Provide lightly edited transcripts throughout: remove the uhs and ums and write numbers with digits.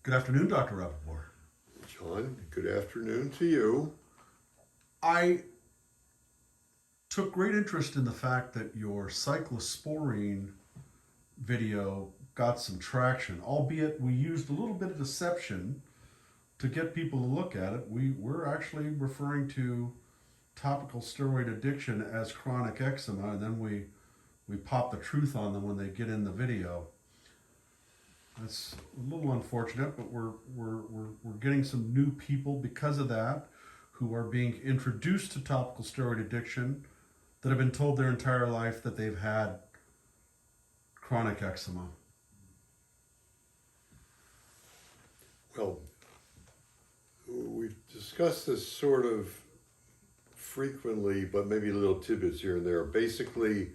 Good afternoon, Dr. Rapaport. John, good afternoon to you. I took great interest in the fact that your cyclosporine video got some traction, albeit we used a little bit of deception to get people to look at it. We're actually referring to topical steroid addiction as chronic eczema, and then we pop the truth on them when they get in the video. That's a little unfortunate, but we're getting some new people because of that who are being introduced to topical steroid addiction that have been told their entire life that they've had chronic eczema. Well, we've discussed this sort of frequently, but maybe little tidbits here and there. Basically,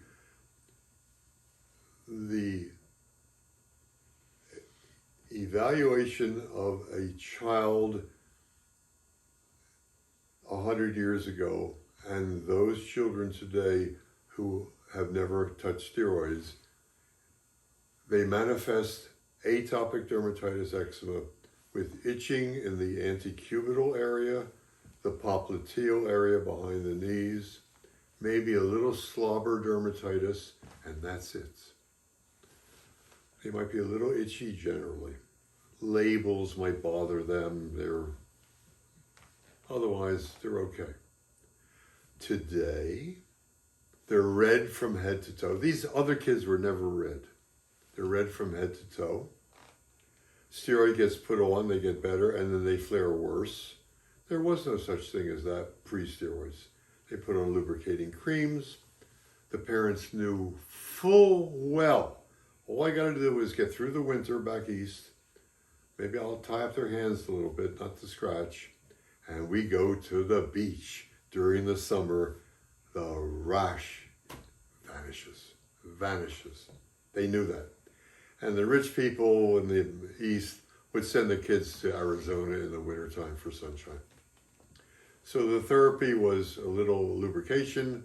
the evaluation of a child 100 years ago and those children today who have never touched steroids, they manifest atopic dermatitis eczema with itching in the antecubital area, the popliteal area behind the knees, maybe a little slobber dermatitis, and that's it. They might be a little itchy generally. Labels might bother them. Otherwise, they're okay. Today, they're red from head to toe. These other kids were never red. They're red from head to toe. Steroid gets put on, they get better, and then they flare worse. There was no such thing as that pre-steroids. They put on lubricating creams. The parents knew full well, all I got to do is get through the winter back east. Maybe I'll tie up their hands a little bit, not to scratch. And we go to the beach during the summer. The rash vanishes. They knew that. And the rich people in the east would send the kids to Arizona in the wintertime for sunshine. So the therapy was a little lubrication,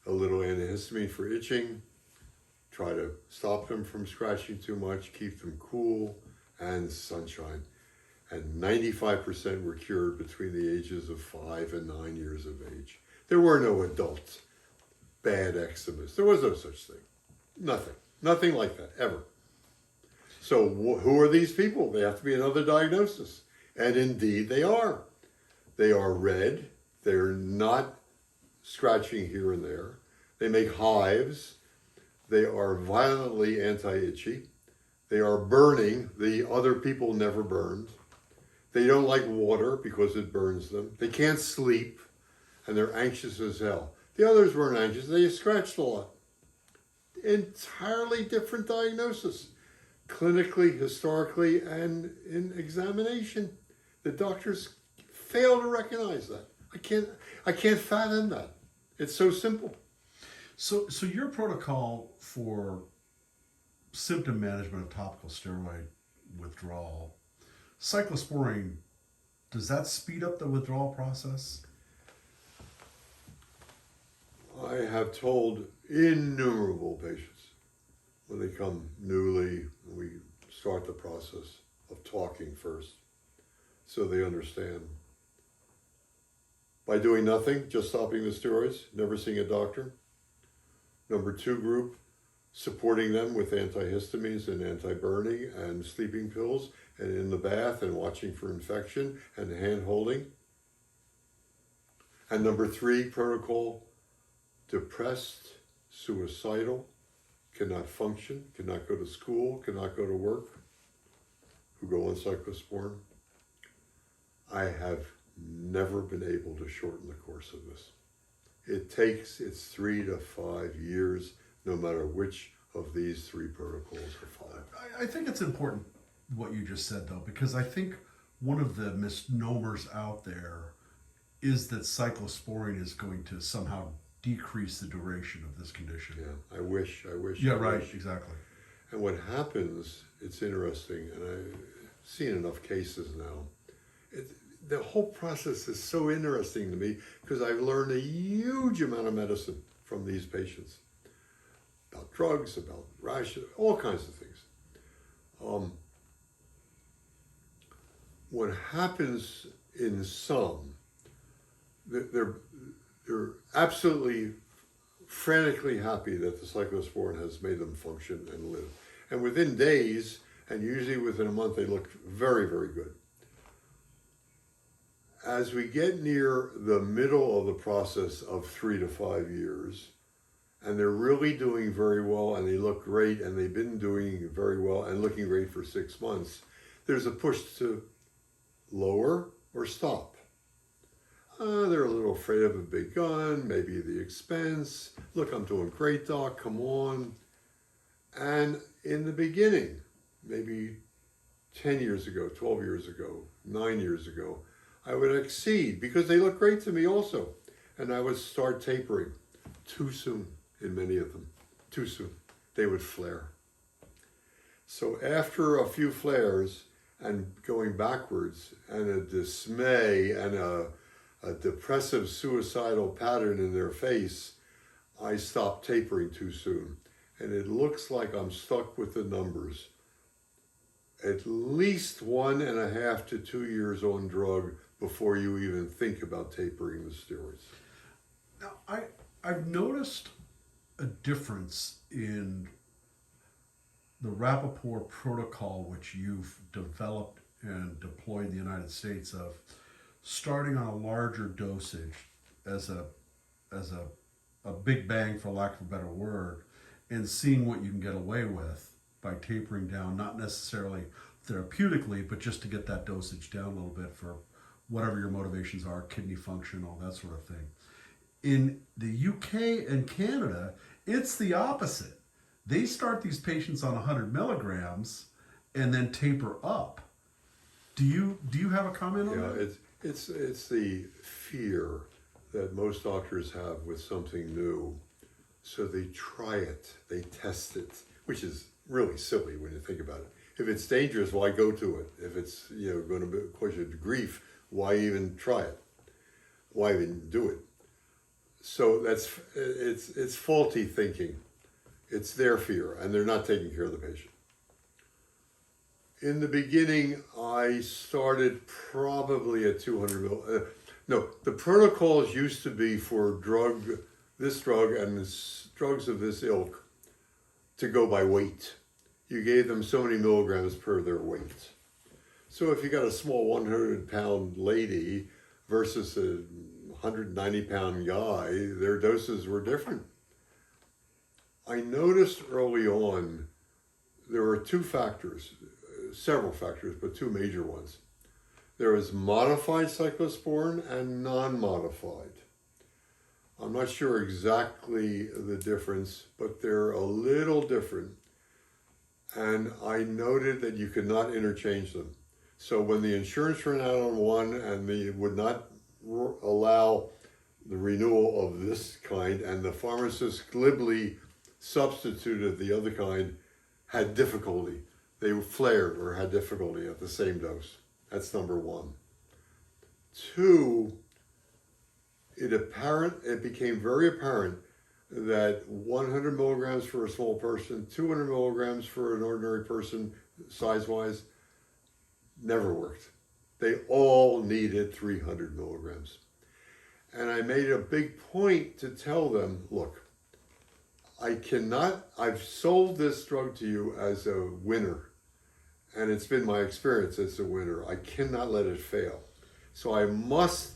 a little antihistamine for itching, try to stop them from scratching too much, keep them cool, and sunshine. And 95% were cured between the ages of 5 and 9 years of age. There were no adult bad eczemas. There was no such thing. Nothing like that, ever. So who are these people? They have to be another diagnosis. And indeed they are. They are red. They're not scratching here and there. They make hives. They are violently anti-itchy. They are burning. The other people never burned. They don't like water because it burns them. They can't sleep, and they're anxious as hell. The others weren't anxious. They scratched a lot. Entirely different diagnosis, clinically, historically, and in examination. The doctors fail to recognize that. I can't fathom that. It's so simple. So your protocol for symptom management of topical steroid withdrawal, cyclosporine, does that speed up the withdrawal process? I have told innumerable patients when they come newly, we start the process of talking first so they understand. By doing nothing, just stopping the steroids, never seeing a doctor. Number 2 group, supporting them with antihistamines and anti-burning and sleeping pills and in the bath and watching for infection and hand holding. And number 3 protocol, depressed, suicidal, cannot function, cannot go to school, cannot go to work, who go on cyclosporine. I have never been able to shorten the course of this. It's 3 to 5 years, no matter which of these 3 protocols are followed. I think it's important what you just said, though, because I think one of the misnomers out there is that cyclosporine is going to somehow decrease the duration of this condition. Yeah, I wish. Yeah, right, exactly. And what happens, it's interesting, and I've seen enough cases now. The whole process is so interesting to me because I've learned a huge amount of medicine from these patients. About drugs, about rash, all kinds of things. what happens in some, they're absolutely frantically happy that the cyclosporine has made them function and live. And within days, and usually within a month, they look very, very good. As we get near the middle of the process of 3 to 5 years, and they're really doing very well, and they look great, and they've been doing very well and looking great for 6 months, there's a push to lower or stop. They're a little afraid of a big gun, maybe the expense. Look, I'm doing great, doc, come on. And in the beginning, maybe 10 years ago, 12 years ago, 9 years ago, I would exceed because they look great to me also. And I would start tapering too soon in many of them, too soon. They would flare. So after a few flares and going backwards and a dismay and a depressive suicidal pattern in their face, I stopped tapering too soon. And it looks like I'm stuck with the numbers. At least 1.5 to 2 years on drug before you even think about tapering the steroids. Now, I've noticed a difference in the Rapaport protocol, which you've developed and deployed in the United States, of starting on a larger dosage as a big bang, for lack of a better word, and seeing what you can get away with by tapering down, not necessarily therapeutically, but just to get that dosage down a little bit for whatever your motivations are, kidney function, all that sort of thing. In the UK and Canada, it's the opposite. They start these patients on 100 milligrams and then taper up. Do you have a comment on that? It's the fear that most doctors have with something new. So they try it, they test it, which is really silly when you think about it. If it's dangerous, why go to it? If it's going to cause you grief, why even try it? Why even do it? So it's faulty thinking. It's their fear, and they're not taking care of the patient. In the beginning, I started probably at 200 mil. No, the protocols used to be for this drug and drugs of this ilk to go by weight. You gave them so many milligrams per their weight. So if you got a small 100-pound lady versus a 190-pound guy, their doses were different. I noticed early on there were two factors, several factors, but two major ones. There was modified cyclosporine and non-modified. I'm not sure exactly the difference, but they're a little different. And I noted that you could not interchange them. So when the insurance ran out on one and they would not allow the renewal of this kind, and the pharmacist glibly substituted the other kind, had difficulty. They flared or had difficulty at the same dose. That's number one. Two, it became very apparent that 100 milligrams for a small person, 200 milligrams for an ordinary person, size-wise, never worked. They all needed 300 milligrams. And I made a big point to tell them, look, I've sold this drug to you as a winner, and it's been my experience as a winner. I cannot let it fail. So I must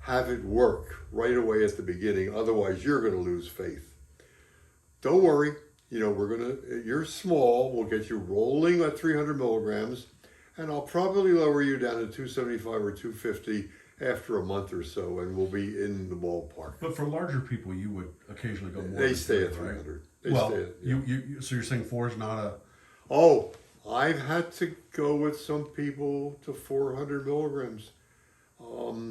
have it work right away at the beginning, otherwise you're going to lose faith. Don't worry, you're small, we'll get you rolling at 300 milligrams, and I'll probably lower you down to 275 or 250 after a month or so, and we'll be in the ballpark. But for larger people, you would occasionally go more. They stay at 300. Right? So you're saying 4 is not a... Oh, I've had to go with some people to 400 milligrams. But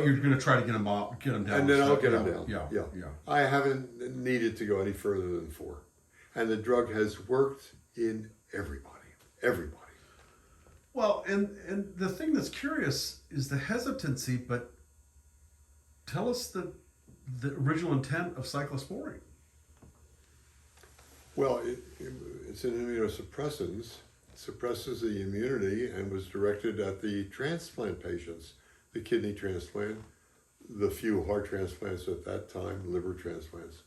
you're going to try to get them down. And then I'll get them down. Yeah. I haven't needed to go any further than 4. And the drug has worked in everybody. Well, and the thing that's curious is the hesitancy, but tell us the original intent of cyclosporine. Well, it's an immunosuppressant, suppresses the immunity and was directed at the transplant patients, the kidney transplant, the few heart transplants at that time, liver transplants.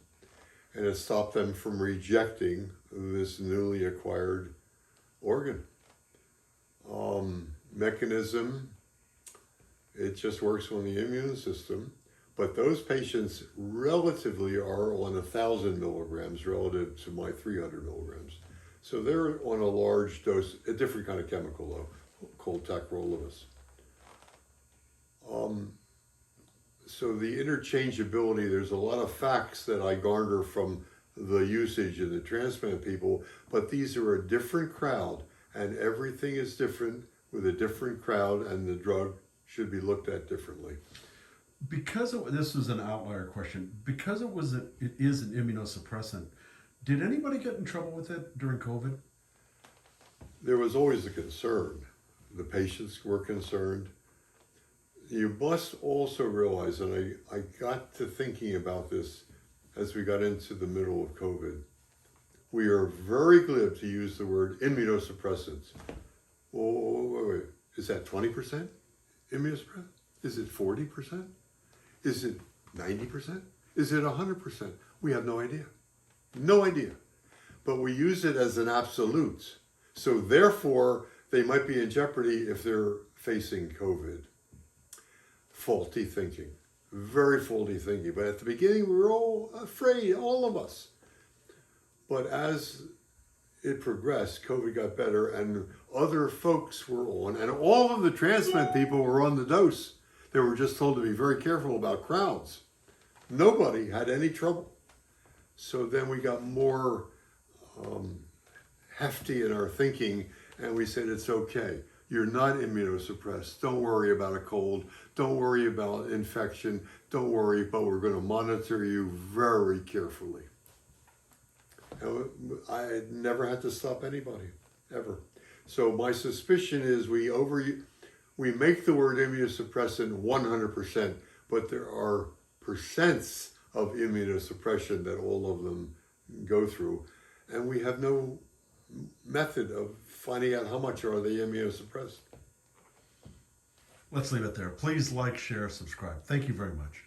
And it stopped them from rejecting this newly acquired organ. Mechanism, it just works on the immune system, but those patients relatively are on 1,000 milligrams relative to my 300 milligrams. So they're on a large dose, a different kind of chemical though, called tacrolimus. So the interchangeability, there's a lot of facts that I garner from the usage of the transplant people, but these are a different crowd and everything is different with a different crowd and the drug should be looked at differently. Because this was an outlier question, because it is an immunosuppressant, did anybody get in trouble with it during COVID? There was always a concern. The patients were concerned. You must also realize, and I got to thinking about this as we got into the middle of COVID, we are very glib to use the word immunosuppressants. Wait. Is that 20% immunosuppressant? Is it 40%? Is it 90%? Is it 100%? We have no idea. No idea. But we use it as an absolute. So therefore, they might be in jeopardy if they're facing COVID. Faulty thinking. Very faulty thinking. But at the beginning, we were all afraid, all of us. But as it progressed, COVID got better and other folks were on, and all of the transplant people were on the dose. They were just told to be very careful about crowds. Nobody had any trouble. So then we got more hefty in our thinking and we said, it's okay. You're not immunosuppressed. Don't worry about a cold. Don't worry about infection. Don't worry, but we're going to monitor you very carefully. And I never had to stop anybody, ever. So my suspicion is we make the word immunosuppressant 100%, but there are percents of immunosuppression that all of them go through, and we have no method of finding out how much are they immunosuppressed. Let's leave it there. Please like, share, subscribe. Thank you very much.